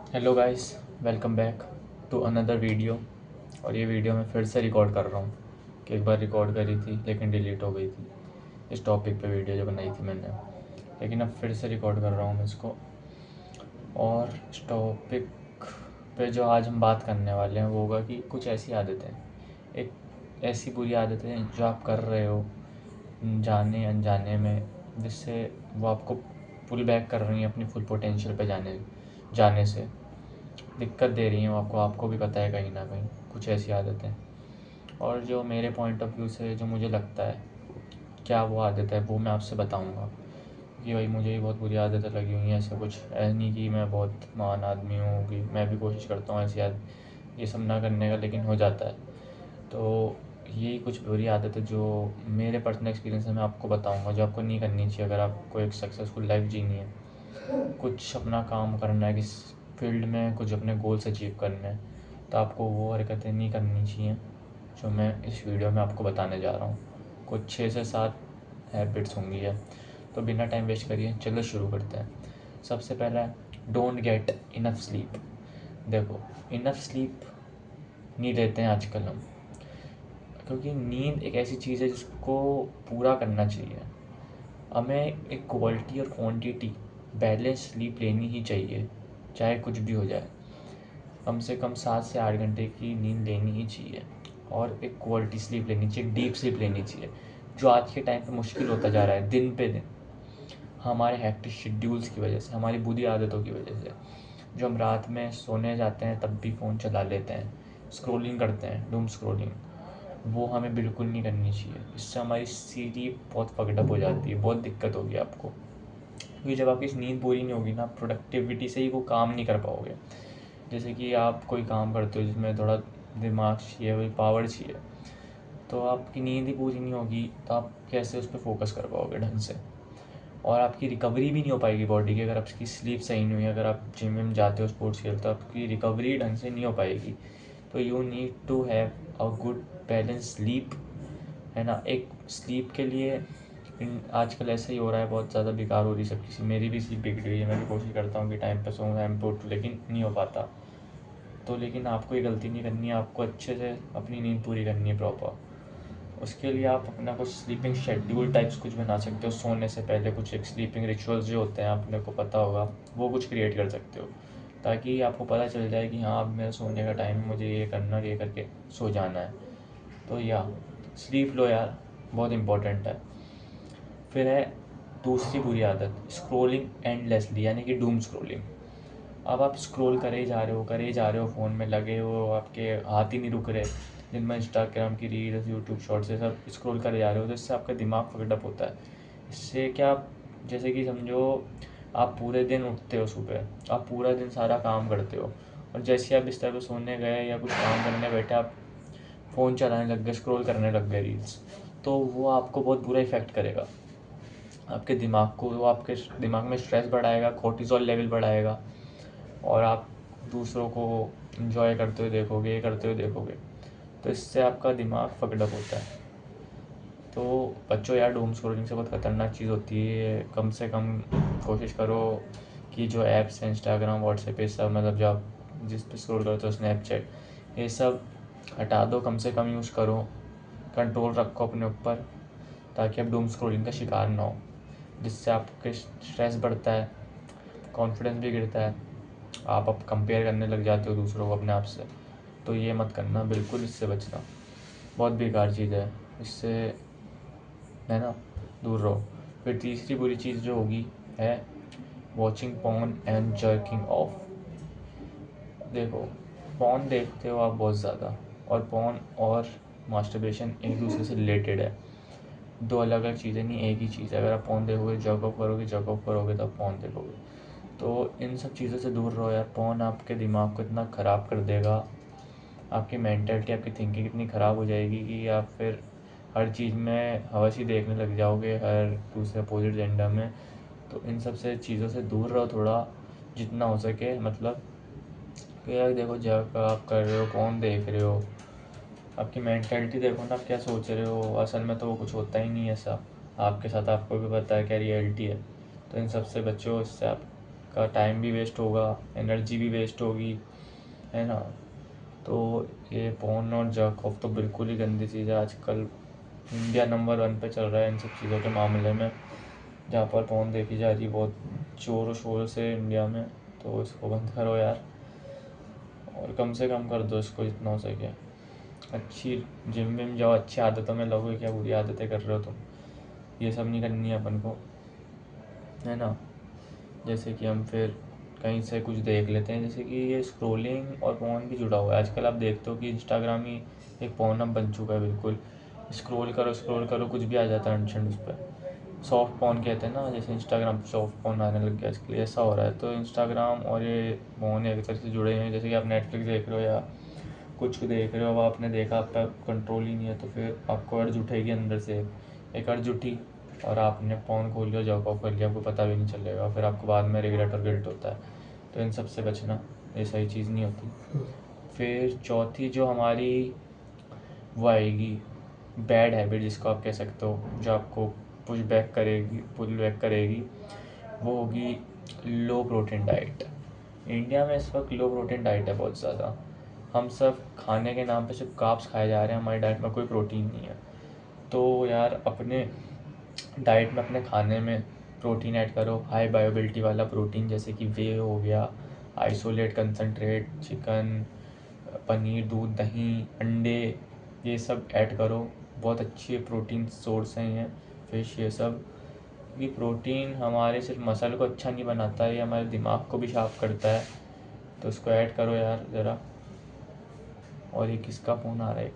Hello guys, welcome back to another video. और ये video मैं फिर से रिकॉर्ड कर रहा हूँ कि एक बार रिकॉर्ड करी थी लेकिन डिलीट हो गई थी इस टॉपिक पे वीडियो जो बनाई थी मैंने। लेकिन अब फिर से रिकॉर्ड कर रहा हूँ मैं इसको। और इस टॉपिक पे जो आज हम बात करने वाले हैं वो होगा कि कुछ ऐसी आदतें, एक ऐसी बुरी आदतें जो आप कर रहे हो जाने अनजाने में, जिससे वो आपको पुल बैक कर रही हैं अपनी फुल पोटेंशियल पे जाने से दिक्कत दे रही हैं। आपको भी पता है कहीं ना कहीं कुछ ऐसी आदतें। और जो मेरे पॉइंट ऑफ व्यू से जो मुझे लगता है क्या वो आदत है वो मैं आपसे बताऊंगा कि भाई मुझे भी बहुत बुरी आदतें लगी हुई हैं। ऐसा कुछ है नहीं कि मैं बहुत महान आदमी हूँ कि मैं भी कोशिश करता हूँ ऐसी ये सब ना करने का, लेकिन हो जाता है। तो यही कुछ बुरी आदत है जो मेरे पर्सनल एक्सपीरियंस से मैं आपको बताऊंगा, जो आपको नहीं करनी चाहिए अगर आपको एक सक्सेसफुल लाइफ जीनी है, कुछ अपना काम करना है, किस फील्ड में कुछ अपने गोल्स अचीव करने हैं, तो आपको वो हरकतें नहीं करनी चाहिए जो मैं इस वीडियो में आपको बताने जा रहा हूँ। कुछ 6 से 7 हैबिट्स होंगी है। तो बिना टाइम वेस्ट करिए चलो शुरू करते हैं। सबसे पहला है डोंट गेट इनफ स्लीप। देखो, इनफ स्लीप नहीं लेते हैं आजकल हम, क्योंकि नींद एक ऐसी चीज़ है जिसको पूरा करना चाहिए। हमें एक क्वालिटी और क्वांटिटी बैलेंस स्लीप लेनी ही चाहिए, चाहे कुछ भी हो जाए। कम से कम 7 से 8 घंटे की नींद लेनी ही चाहिए और एक क्वालिटी स्लीप लेनी चाहिए, डीप स्लीप लेनी चाहिए, जो आज के टाइम पे मुश्किल होता जा रहा है दिन पे दिन, हमारे हैक्टिक शेड्यूल्स की वजह से, हमारी बुरी आदतों की वजह से। जो हम रात में सोने जाते हैं तब भी फ़ोन चला लेते हैं, स्क्रोलिंग करते हैं, डूम स्क्रोलिंग, वो हमें बिल्कुल नहीं करनी चाहिए। इससे हमारी स्लीप बहुत फकडअप हो जाती है, बहुत दिक्कत होगी आपको, क्योंकि जब आपकी नींद पूरी नहीं होगी ना, प्रोडक्टिविटी से ही वो काम नहीं कर पाओगे। जैसे कि आप कोई काम करते हो जिसमें थोड़ा दिमाग चाहिए, वही पावर चाहिए, तो आपकी नींद ही पूरी नहीं होगी तो आप कैसे उस पर फोकस कर पाओगे ढंग से। और आपकी रिकवरी भी नहीं हो पाएगी बॉडी की अगर आपकी स्लीप सही नहीं हुई। अगर आप जिम में जाते हो, स्पोर्ट्स खेलते हो, तो आपकी रिकवरी ढंग से नहीं हो पाएगी। तो you need to have a good balance sleep, है ना। एक स्लीप के लिए आजकल ऐसा ही हो रहा है, बहुत ज़्यादा बेकार हो रही है सब किसी। मेरी भी स्लीप बिगड़ी हुई है, मैं भी कोशिश करता हूँ कि टाइम पे सोऊं, टाइम पे उठूँ, लेकिन नहीं हो पाता। तो लेकिन आपको ये गलती नहीं करनी है, आपको अच्छे से अपनी नींद पूरी करनी है प्रॉपर। उसके लिए आप अपना कुछ स्लीपिंग शेड्यूल टाइप्स कुछ बना सकते हो। सोने से पहले कुछ एक स्लीपिंग रिचुअल्स जो होते हैं, आपने को पता होगा, वो कुछ क्रिएट कर सकते हो, ताकि आपको पता चल जाए कि हाँ अब मेरा सोने का टाइम है, मुझे ये करना, ये करके सो जाना है। तो या स्लीप लो यार, बहुत इंपॉर्टेंट है। फिर है दूसरी बुरी आदत, स्क्रोलिंग एंडलेसली, यानी कि डूम स्क्रोलिंग। अब आप स्क्रॉल करे ही जा रहे हो, फ़ोन में लगे हो, आपके हाथ ही नहीं रुक रहे। दिन में इंस्टाग्राम की रील्स, यूट्यूब शॉर्ट्स से सब स्क्रॉल करे जा रहे हो, तो इससे आपका दिमाग फकडअप होता है। इससे क्या, जैसे कि समझो आप पूरे दिन उठते हो सुबह, आप पूरा दिन सारा काम करते हो, और जैसे ही आप बिस्तर पर सोने गए या कुछ काम करने बैठे, आप फ़ोन चलाने लग गए, स्क्रॉल करने लग गए रील्स, तो वो आपको बहुत बुरा इफ़ेक्ट करेगा आपके दिमाग को। वो आपके दिमाग में स्ट्रेस बढ़ाएगा, कोर्टिसोल लेवल बढ़ाएगा, और आप दूसरों को इंजॉय करते हुए देखोगे, ये करते हुए देखोगे, तो इससे आपका दिमाग फकडअप होता है। तो बच्चों यार, डूम स्क्रोलिंग से बहुत ख़तरनाक चीज़ होती है। कम से कम कोशिश करो कि जो ऐप्स हैं, इंस्टाग्राम, व्हाट्सएप, ये सब, मतलब जो आप जिस पे स्क्रॉल करते हो, स्नैपचैट, ये सब हटा दो, कम से कम यूज़ करो, कंट्रोल रखो अपने ऊपर, ताकि आप डूम स्क्रोलिंग का शिकार ना हो, जिससे आपके स्ट्रेस बढ़ता है, कॉन्फिडेंस भी गिरता है, आप अब कंपेयर करने लग जाते हो दूसरों को अपने आप से। तो ये मत करना, बिल्कुल इससे बचना, बहुत बेकार चीज़ है, इससे, है ना, दूर रहो। फिर तीसरी बुरी चीज़ जो होगी है watching porn and jerking off. देखो, पॉर्न देखते हो आप बहुत ज़्यादा, और पॉर्न और मास्टरबेशन एक दूसरे से रिलेटेड है, दो अलग अलग चीज़ें नहीं, एक ही चीज़ है। अगर आप पॉर्न देखोगे, जर्क ऑफ करोगे तब पॉर्न देखोगे। तो इन सब चीज़ों से दूर रहो यार। पॉर्न आपके दिमाग को इतना ख़राब कर देगा, आपकी मेंटालिटी, आपकी थिंकिंग इतनी ख़राब हो जाएगी कि आप फिर हर चीज़ में हवस देखने लग जाओगे, हर दूसरे अपोजिट जेंडर में। तो इन सब से चीज़ों से दूर रहो थोड़ा, जितना हो सके। मतलब कि यार देखो, जब आप कर रहे हो, कौन देख रहे हो, आपकी मेंटालिटी देखो ना, आप क्या सोच रहे हो। असल में तो वो कुछ होता ही नहीं है ऐसा आपके साथ, आपको भी पता है क्या रियलिटी है। तो इन सब से बचो, इससे आप आपका टाइम भी वेस्ट होगा, एनर्जी भी वेस्ट होगी, है ना। तो ये पोर्न और जर्क ऑफ तो बिल्कुल ही गंदी चीज़ है। आजकल इंडिया नंबर 1 पे चल रहा है इन सब चीज़ों के मामले में, जहाँ पर पोर्न देखी जा रही है बहुत ज़ोर शोर से इंडिया में। तो इसको बंद करो यार, और कम से कम कर दो इसको जितना हो सके। अच्छी जिम विम जाओ, अच्छी आदतों में लगो। क्या बुरी आदतें कर रहे हो तुम, ये सब नहीं करनी है अपन को, है ना। जैसे कि हम फिर कहीं से कुछ देख लेते हैं, जैसे कि ये स्क्रोलिंग और पोर्न भी जुड़ा हुआ है। आजकल आप देखते हो कि इंस्टाग्राम ही एक पोर्न अब बन चुका है बिल्कुल। स्क्रॉल करो कुछ भी आ जाता है एंशन उस पर। सॉफ्ट पोर्न कहते हैं ना, जैसे इंस्टाग्राम पर सॉफ्ट पोर्न आने लग गया आजकल, ऐसा हो रहा है। तो इंस्टाग्राम और ये पोर्न एक तरह से जुड़े हैं। जैसे कि आप नेटफ्लिक्स देख रहे हो या कुछ देख रहे हो, अब आपने देखा, आपका कंट्रोल ही नहीं है, तो फिर आपको अर्ज उठेगी अंदर से, एक अर्ज उठी और आपने फ़ोन खोल लिया, जॉब ऑफ कर लिया, आपको पता भी नहीं चलेगा, फिर आपको बाद में रिग्रेट और गिल्ट होता है। तो इन सब से बचना, ये सही चीज़ नहीं होती। फिर चौथी जो हमारी वो आएगी बैड हैबिट, जिसको आप कह सकते हो, जो आपको पुल बैक करेगी, वो होगी लो प्रोटीन डाइट। इंडिया में इस वक्त लो प्रोटीन डाइट है बहुत ज़्यादा। हम सब खाने के नाम पे सिर्फ कार्ब्स खाए जा रहे हैं, हमारी डाइट में कोई प्रोटीन नहीं है। तो यार अपने डाइट में, अपने खाने में प्रोटीन ऐड करो, हाई बायोबिलिटी वाला प्रोटीन, जैसे कि वे हो गया, आइसोलेट कंसनट्रेट, चिकन, पनीर, दूध, दही, अंडे, ये सब ऐड करो। बहुत अच्छी प्रोटीन सोर्स हैं ये, फिश, ये सब। क्योंकि प्रोटीन हमारे सिर्फ मसल को अच्छा नहीं बनाता है, ये हमारे दिमाग को भी शार्प करता है। तो उसको ऐड करो यार ज़रा। और ये किसका फ़ोन आ रहा है?